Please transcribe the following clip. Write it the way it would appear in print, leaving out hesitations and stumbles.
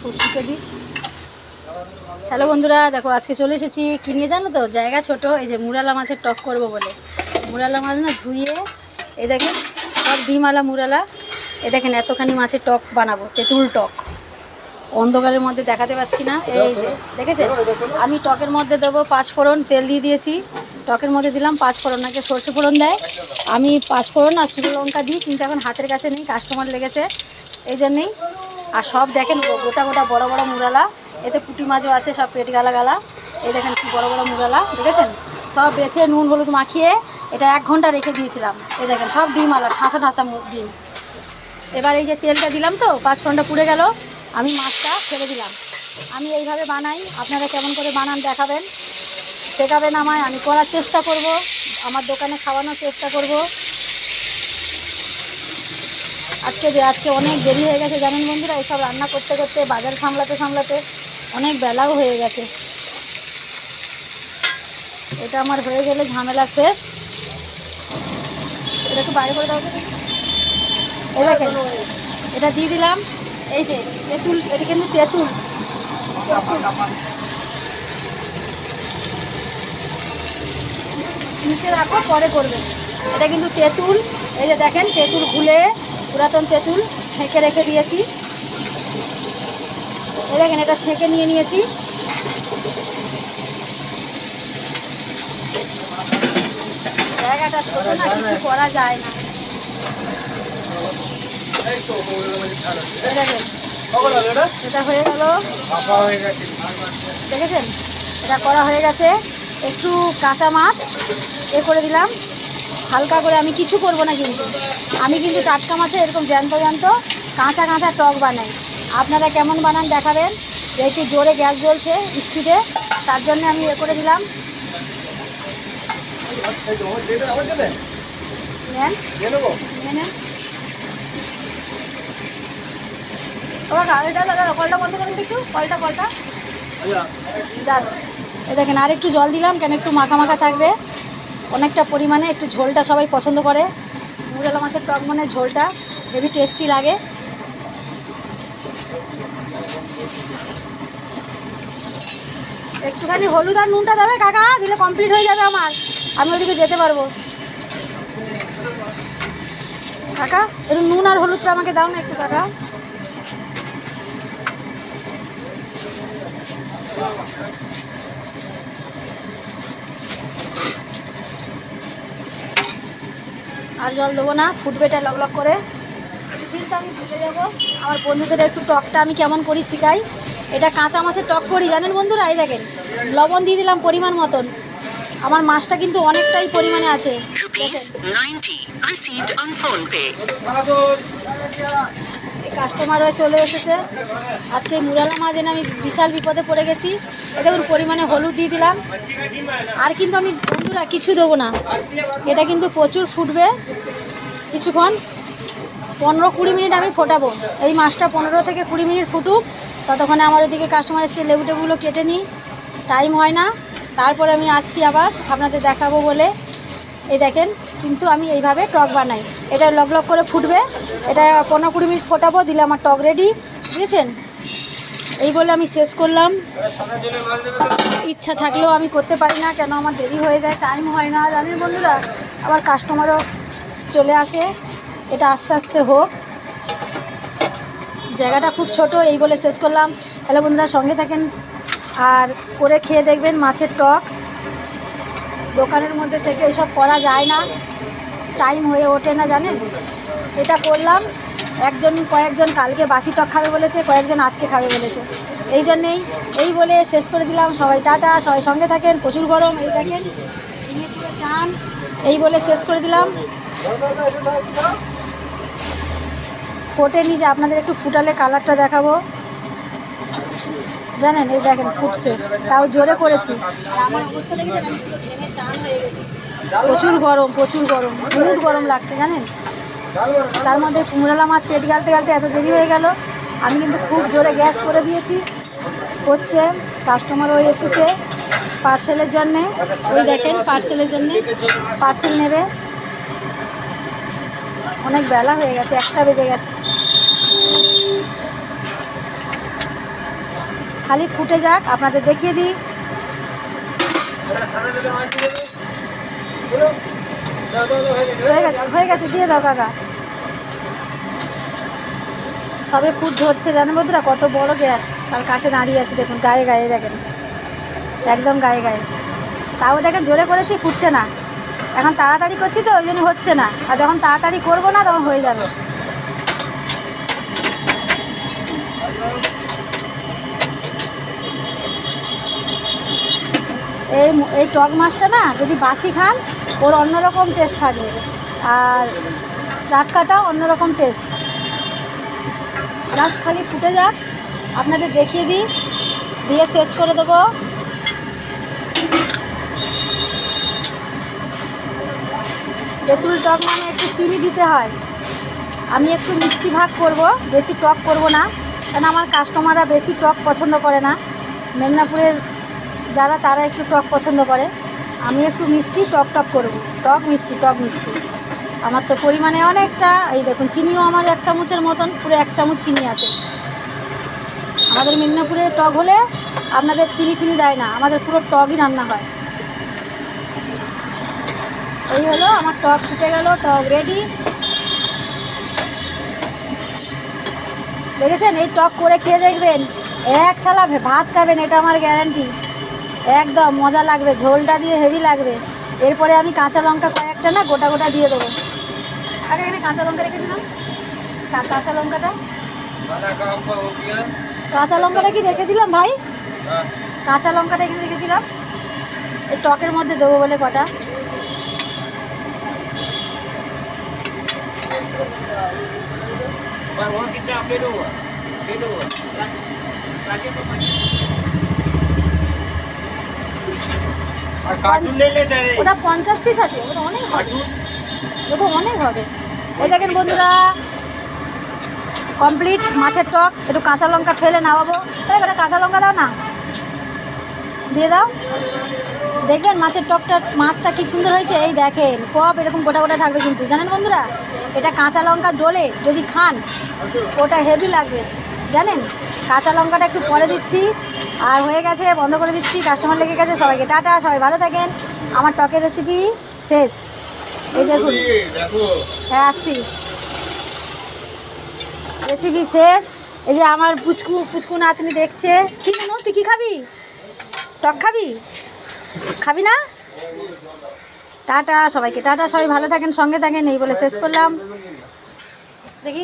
ফুটফুটে দিই। হ্যালো বন্ধুরা, দেখো আজকে চলে এসেছি কি নিয়ে জানো তো, জায়গা ছোট, এই যে মুরালা মাছের টক করব বলে। মুরালা মাছ না ধুয়ে, এই দেখেন সব ডিমওয়ালা মুরালা, এই দেখেন এতখানি মাছের টক বানাবো, তেঁতুল টক। অন্ধকারের মধ্যে দেখাতে পাচ্ছি না, এই যে দেখেছেন। আমি টকের মধ্যে দেবো 5 ফোড়ন, তেল দিয়ে দিয়েছি। টকের মধ্যে দিলাম 5 ফোড়ন, নাকি সর্ষে ফোড়ন দেয়, আমি 5 ফোড়ন আর শুকনো লঙ্কা দিই, কিন্তু এখন হাতের কাছে নেই, কাস্টমার লেগেছে এই জন্যেই। আর সব দেখেন গোটা গোটা বড় বড় মুরালা, এতে পুঁটি মাছও আছে, সব পেট গালা গালা। এই দেখেন কি বড় বড় মুরালা, দেখেছেন। সব বেছে নুন হলুদ মাখিয়ে এটা 1 ঘন্টা রেখে দিয়েছিলাম। এই দেখেন সব ডিমওয়ালা, ঠাসা ঠাসা ডিম। এবার এই যে তেলটা দিলাম তো, 5 ফোড়নটা পুড়ে গেল, আমি মাছটা ছেড়ে দিলাম। আমি এইভাবে বানাই, আপনারা কেমন করে বানান দেখাবেন, শেখাবেন আমায়, আমি করার চেষ্টা করব, আমার দোকানে খাওয়ানোর চেষ্টা করব। আজকে অনেক দেরি হয়ে গেছে জানেন বন্ধুরা, এইসব রান্না করতে করতে, বাজার সামলাতে সামলাতে অনেক বেলাও হয়ে গেছে। এটা আমার হয়ে গেলে ঝামেলা শেষ। এটা একটু বাইরে করে দাও। এই দেখেন এটা দিয়ে দিলাম, এই যে তেঁতুল, এটা কিন্তু তেঁতুল। নিচে রাখো, পরে করবেন। এটা কিন্তু তেঁতুল, এই যে দেখেন তেঁতুল ঘুলে, পুরাতন তেঁতুল ছেঁকে রেখে দিয়েছি। এই দেখেন এটা ছেঁকে নিয়ে নিয়েছি। জায়গাটা ছোট না, কিছু করা যায় না। এটা হয়ে গেল, দেখেছেন এটা করা হয়ে গেছে। একটু কাঁচা মাছ করে দিলাম হালকা করে, আমি কিছু করব না, কিন্তু আমি কিন্তু টাটকা মাছে এরকম জ্যান্ত জ্যান্ত কাঁচা কাঁচা টক বানাই। আপনারা কেমন বানান দেখাবেন, যেহেতু জোরে গ্যাস জ্বলছে স্পিডে, তার জন্য আমি করে দিলাম। কলটা বন্ধ করেন একটু, কলটা যান। এই দেখেন আর একটু জল দিলাম, কেন একটু মাখা মাখা থাকবে, অনেকটা পরিমাণে। একটু ঝোলটা সবাই পছন্দ করে, মুরালা মাছের টক মানে ঝোলটা হেভি টেস্টি লাগে। একটুখানি হলুদ আর নুনটা দেবে কাকা, দিলে কমপ্লিট হয়ে যাবে আমার, আমি ওদিকে যেতে পারবো। কাকা একটু নুন আর হলুদটা আমাকে দাও না একটু কাকা। আর জল দেবো না, ফুটবে এটা লক লক করে। কিন্তু আমি ভুলে যাবো, আমার বন্ধুদের একটু টকটা আমি কেমন করি শিখাই। এটা কাঁচা মাছের টক করি জানেন বন্ধুরা। এই দেখেন লবণ দিয়ে দিলাম পরিমাণ মতন, আমার মাছটা কিন্তু অনেকটাই পরিমাণে আছে। এই কাস্টমার হয়ে চলে এসেছে। আজকে মুরালা মাছ এনে আমি বিশাল বিপদে পড়ে গেছি। এ দেখুন পরিমাণে হলুদ দিয়ে দিলাম। আর কিন্তু আমি বন্ধুরা কিছু দেবো না, এটা কিন্তু প্রচুর ফুটবে কিছুক্ষণ, 15-20 মিনিট আমি ফোটাবো। এই মাছটা 15 থেকে 20 মিনিট ফুটুক, ততক্ষণে আমার ওদিকে কাস্টমার এসে লেবু টেবুগুলো কেটে নিই, টাইম হয় না। তারপরে আমি আসছি আবার আপনাদের দেখাবো বলে। এই দেখেন কিন্তু আমি এইভাবে টক বানাই, এটা লক লক করে ফুটবে, এটা 15-20 মিনিট ফোটাবো, দিলে আমার টক রেডি, বুঝেছেন। এই বলে আমি শেষ করলাম। ইচ্ছা থাকলেও আমি করতে পারি না, কেন আমার দেরি হয়ে যায়, টাইম হয় না জানেন বন্ধুরা, আবার কাস্টমারও চলে আসে। এটা আস্তে আস্তে হোক, জায়গাটা খুব ছোট, এই বলে শেষ করলাম। হ্যালো বন্ধুরা, সঙ্গে থাকেন আর করে খেয়ে দেখবেন মাছের টক। দোকানের মধ্যে থেকে এইসব করা যায় না, টাইম হয়ে ওঠে না জানেন। এটা করলাম, কয়েকজন কালকে বাসি টক খাবে বলেছে, কয়েকজন আজকে খাবে বলেছে, এই জন্যেই এই বলে শেষ করে দিলাম। সবাই টাটা, সবাই সঙ্গে থাকেন, প্রচুর গরম, এই দেখেন ভেঙে পুরো চান, এই বলে শেষ করে দিলাম। ফোটেনি, যে আপনাদের একটু ফুটালে কালারটা দেখাবো জানেন। এই দেখেন ফুটছে, তাও জোরে করেছি। আর আমার অবস্থা দেখেছেন, আমি পুরো ভেঙে চান হয়ে গেছি, প্রচুর গরম, বহুত গরম লাগছে জানেন। তার মধ্যে মুরালা মাছ পেট গালতে গালতে এত দেরি হয়ে গেল। আমি কিন্তু খুব জোরে গ্যাস করে দিয়েছি, হচ্ছে। কাস্টমারও এসেছে পার্সেলের জন্যে, ওই দেখেন পার্সেলের জন্যে, পার্সেল নেবে। অনেক বেলা হয়ে গেছে, 1টা বেজে গেছে। খালি ফুটে যাক, আপনাদের দেখিয়ে দিই। হয়ে গেছে, দিয়ে দাও কাকা। সবে ফুট ধরছে, জানেন বন্ধুরা কত বড় গ্যাস, তার কাছে দাঁড়িয়ে আছে দেখুন, গায়ে গায়ে দেখেন, একদম গায়ে গায়ে। তাও দেখেন জোরে করেছি, ফুটছে না। এখন তাড়াতাড়ি করছি তো ওই জন্য হচ্ছে না, আর যখন তাড়াতাড়ি করবো না তখন হয়ে যাবে। এই টক মাছটা না যদি বাসি খান ওর অন্যরকম টেস্ট থাকবে, আর টাটকাটাও অন্যরকম টেস্ট। জাস্ট খালি ফুটে যাক, আপনাদের দেখিয়ে দিই, দিয়ে শেষ করে দেবো। তেঁতুল টক মানে একটু চিনি দিতে হয়। আমি একটু মিষ্টি ভাগ করব, বেশি টক করব না, কারণ আমার কাস্টমাররা বেশি টক পছন্দ করে না। মেদিনীপুরের যারা তারা একটু টক পছন্দ করে, আমি একটু মিষ্টি টক টক করব, টক মিষ্টি টক মিষ্টি। আমার তো পরিমাণে অনেকটা, এই দেখুন চিনিও আমার 1 চামচের মতন, পুরো 1 চামচ চিনি আছে। আমাদের মেদিনীপুরে টক হলে আপনাদের চিনি ফিনি দেয় না, আমাদের পুরো টকই রান্না হয়। এই হলো আমার টক ফুটে গেল, টক রেডি। দেখেছেন, এই টক করে খেয়ে দেখবেন, এক থালা ভাত খাবেন, এটা আমার গ্যারান্টি। একদম মজা লাগবে, ঝোলটা দিয়ে হেভি লাগবে। এরপরে আমি কাঁচা লঙ্কা কয়েকটা না গোটা গোটা দিয়ে দেবো। আগে এখানে কাঁচা লঙ্কা রেখেছিলাম, কাঁচা লঙ্কাটা কি রেখে দিলাম ভাই, কাঁচা লঙ্কাটা এখানে রেখে দিলাম, এই টকের মধ্যে দেবো বলে কটা। ওটা 50 পিস আছে, ওটা অনেক হবে, ওটা অনেক হবে। এই দেখেন বন্ধুরা, কমপ্লিট মাছের টক। একটু কাঁচা লঙ্কা ফেলে নামাবো, তাই ওটা কাঁচা লঙ্কা দাও না, দিয়ে দাও। দেখবেন মাছের টকটা, মাছটা কি সুন্দর হয়েছে। এই দেখেন পপ এরকম গোটা গোটা থাকবে, কিন্তু জানেন বন্ধুরা এটা কাঁচা লঙ্কা ডলে যদি খান ওটা হেভি লাগবে, জানেন। কাঁচা লঙ্কাটা একটু পরে দিচ্ছি, আর হয়ে গেছে, বন্ধ করে দিচ্ছি, কাস্টমার লেগে গেছে। সবাইকে টাটা, সবাই ভালো থাকেন। আমার টকের রেসিপি শেষ, এই দেখুন। হ্যাঁ আসছি, রেসিপি শেষ। এই যে আমার পুচকু নাতনি দেখছে। কি নুনু, তুই কী খাবি? টক খাবি? খাবি না? টাটা সবাইকে, টাটা, সবাই ভালো থাকেন, সঙ্গে থাকেন, এই বলে শেষ করলাম। দেখি